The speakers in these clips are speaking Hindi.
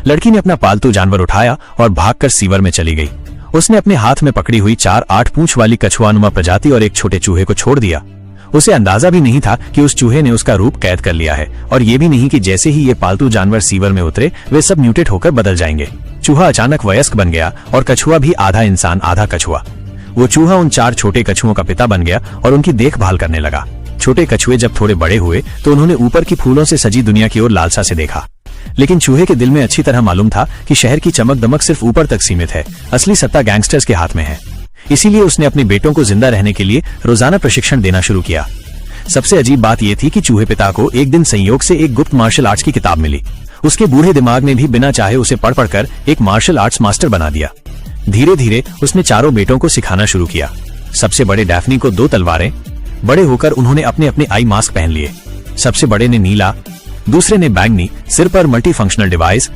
लड़की ने अपना पालतू जानवर उठाया और भागकर सीवर में चली गई। उसने अपने हाथ में पकड़ी हुई 4-8 पूंछ वाली कछुआनुमा प्रजाति और एक छोटे चूहे को छोड़ दिया। उसे अंदाजा भी नहीं था कि उस चूहे ने उसका रूप कैद कर लिया है, और ये भी नहीं कि जैसे ही ये पालतू जानवर सीवर में उतरे वे सब म्यूटेट होकर बदल जाएंगे। चूहा अचानक वयस्क बन गया और कछुआ भी आधा इंसान आधा कछुआ। वो चूहा उन 4 छोटे कछुओं का पिता बन गया और उनकी देखभाल करने लगा। छोटे कछुए जब थोड़े बड़े हुए तो उन्होंने ऊपर की फूलों से सजी दुनिया की ओर लालसा से देखा, लेकिन चूहे के दिल में अच्छी तरह मालूम था कि शहर की चमक दमक सिर्फ ऊपर तक सीमित है, असली सत्ता गैंगस्टर्स के हाथ में है। इसीलिए उसने अपने बेटों को जिंदा रहने के लिए रोजाना प्रशिक्षण देना शुरू किया। सबसे अजीब बात यह थी कि चूहे पिता को एक दिन संयोग से एक गुप्त मार्शल आर्ट्स की किताब मिली। उसके बूढ़े दिमाग ने भी बिना चाहे उसे पढ़ पढ़कर एक मार्शल आर्ट्स मास्टर बना दिया। धीरे धीरे उसने चारों बेटों को सिखाना शुरू किया। सबसे बड़े डैफ्नी को 2 तलवारें, बड़े होकर उन्होंने अपने अपने आई मास्क पहन लिए। सबसे बड़े ने नीला, दूसरे ने बैंगनी, सिर पर मल्टी फंक्शनल डिवाइस,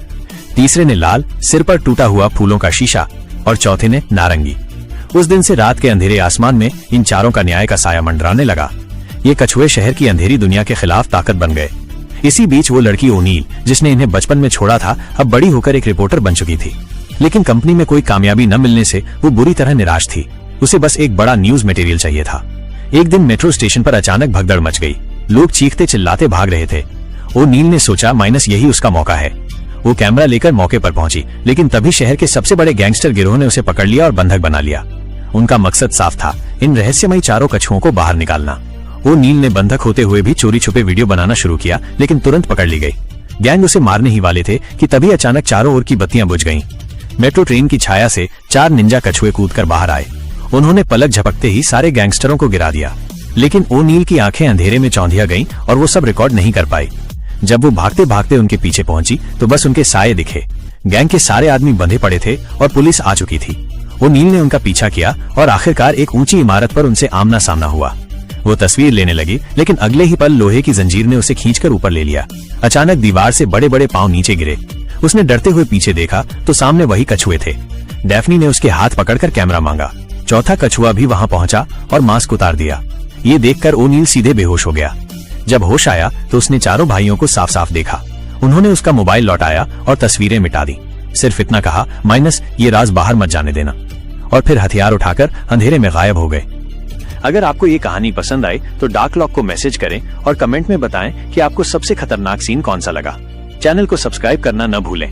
तीसरे ने लाल, सिर पर टूटा हुआ फूलों का शीशा, और चौथे ने नारंगी। उस दिन से रात के अंधेरे आसमान में इन चारों का न्याय का साया मंडराने लगा। ये कछुए शहर की अंधेरी दुनिया के खिलाफ ताकत बन गए। इसी बीच वो लड़की ओनील, जिसने इन्हें बचपन में छोड़ा था, अब बड़ी होकर एक रिपोर्टर बन चुकी थी। लेकिन कंपनी में कोई कामयाबी न मिलने से वो बुरी तरह निराश थी। उसे बस एक बड़ा न्यूज मटेरियल चाहिए था। एक दिन मेट्रो स्टेशन पर अचानक भगदड़ मच गई। लोग चीखते चिल्लाते भाग रहे थे। ओनील ने सोचा माइनस यही उसका मौका है। वो कैमरा लेकर मौके पर पहुंची, लेकिन तभी शहर के सबसे बड़े गैंगस्टर गिरोह ने उसे पकड़ लिया और बंधक बना लिया। उनका मकसद साफ था, इन रहस्यमयी चारों कछुओं को बाहर निकालना। ओनील ने बंधक होते हुए भी चोरी छुपे वीडियो बनाना शुरू किया, लेकिन तुरंत पकड़ ली गई। गैंग उसे मारने ही वाले थे कि तभी अचानक चारों ओर की बत्तियां बुझ गईं। मेट्रो ट्रेन की छाया से 4 निंजा कछुए कूदकर बाहर आए। उन्होंने पलक झपकते ही सारे गैंगस्टरों को गिरा दिया, लेकिन ओनील की आंखें अंधेरे में चौंधिया गईं और वो सब रिकॉर्ड नहीं कर पाई। जब वो भागते भागते उनके पीछे पहुंची तो बस उनके साये दिखे। गैंग के सारे आदमी बंधे पड़े थे और पुलिस आ चुकी थी। ओनील ने उनका पीछा किया और आखिरकार एक ऊंची इमारत पर उनसे आमना सामना हुआ। वो तस्वीर लेने लगी, लेकिन अगले ही पल लोहे की जंजीर ने उसे खींचकर ऊपर ले लिया। अचानक दीवार से बड़े बड़े पांव नीचे गिरे। उसने डरते हुए पीछे देखा तो सामने वही कछुए थे। डैफ्नी ने उसके हाथ पकड़कर कैमरा मांगा। चौथा कछुआ भी वहां पहुंचा और मास्क उतार दिया। ये देखकर ओनील सीधे बेहोश हो गया। जब होश आया तो उसने चारों भाइयों को साफ साफ देखा। उन्होंने उसका मोबाइल लौटाया और तस्वीरें मिटा दी। सिर्फ इतना कहा, माइनस ये राज बाहर मत जाने देना, और फिर हथियार उठाकर अंधेरे में गायब हो गए। अगर आपको ये कहानी पसंद आई तो डार्क लॉक को मैसेज करें और कमेंट में बताएं कि आपको सबसे खतरनाक सीन कौन सा लगा। चैनल को सब्सक्राइब करना न भूलें।